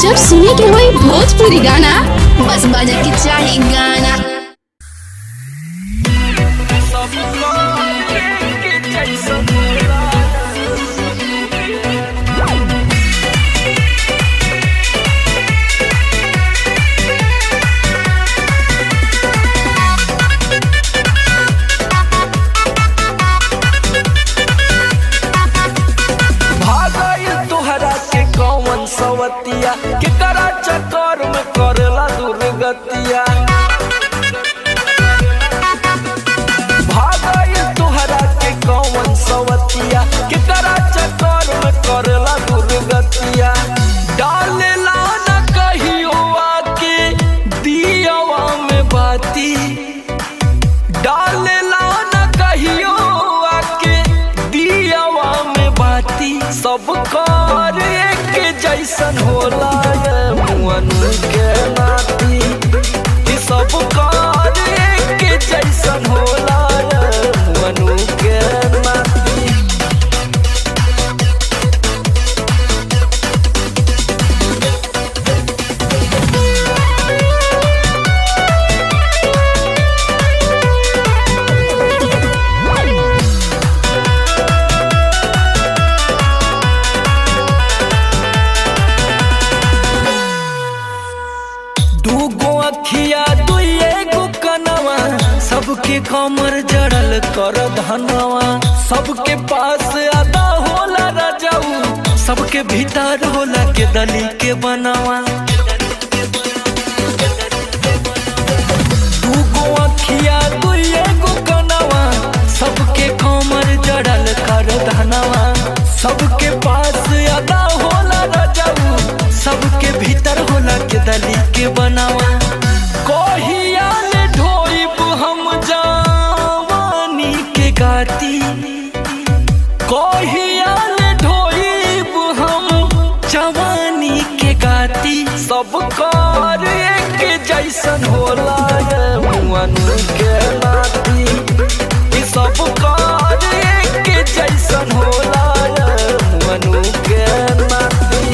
जब सुने के होई भोजपुरी गाना, बस बजे के चाही गाना। सवतिया के करा चक्कर में करला दुर्गतिया, भागई तुहरा के कौन सवतिया के करा चक्कर में करला दुर्गतिया। डालेला न कहियो आके दियवा में बाती, डालेला न कहियो आके दियवा में बाती। सब कर जैसन होला मुअन के नाती, सब कार के जैसन होला मुअन के नाती। अखिया दुए गो कनवा, सबके कमर जड़ल कर धनवा। सबके पास आदा होला रजाऊ, सबके भीतर होला के दली के बनवा। दूगो अखिया दुए गो कनवा, सबके कमर जड़ल कर धनवा। सबके पास आदा होला रजाऊ, सबके भीतर होला के दली के बनवा। कोहियाल ढोइब हम जवानी के गाती। सब कार एक जैसन होला मुअन के नाती, सब कार एक जैसन होला मुअन के नाती।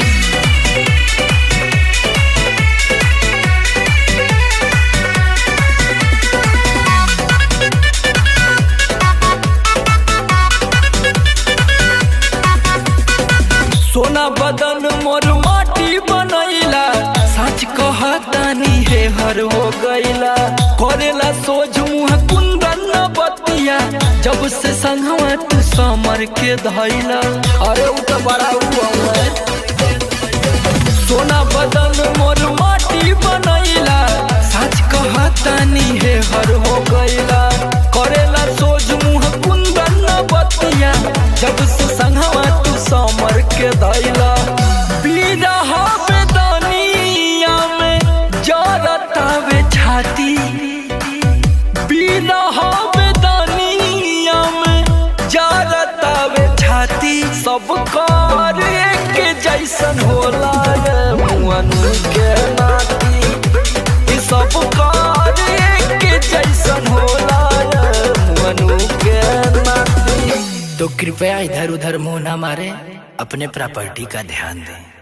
सोना बदन मोर माटी बनैला, सच कहतानी हे हर हो गईला। करेला सोझ मुँह कुंदन बतिया, जब से संगवा तू समर के धैला। अरे उ तो बड़ा हुआ सोना बदन मोर माटी बनैला, सच कहतानी हे हर हो गईला। करेला सोझ मुँह कुंदन बतिया, जब से संगवा तू समर के धैला। बिरहा बेदनिया में जरतावे छाती, बिरहा बेदनिया में जरतावे छाती। सब कार एक जैसन होला मुअन के नाती, सब कार एक जैसन होला मुअन के नाती। तो कृपया इधर उधर मुंह न मारे, अपने प्रॉपर्टी का ध्यान दें।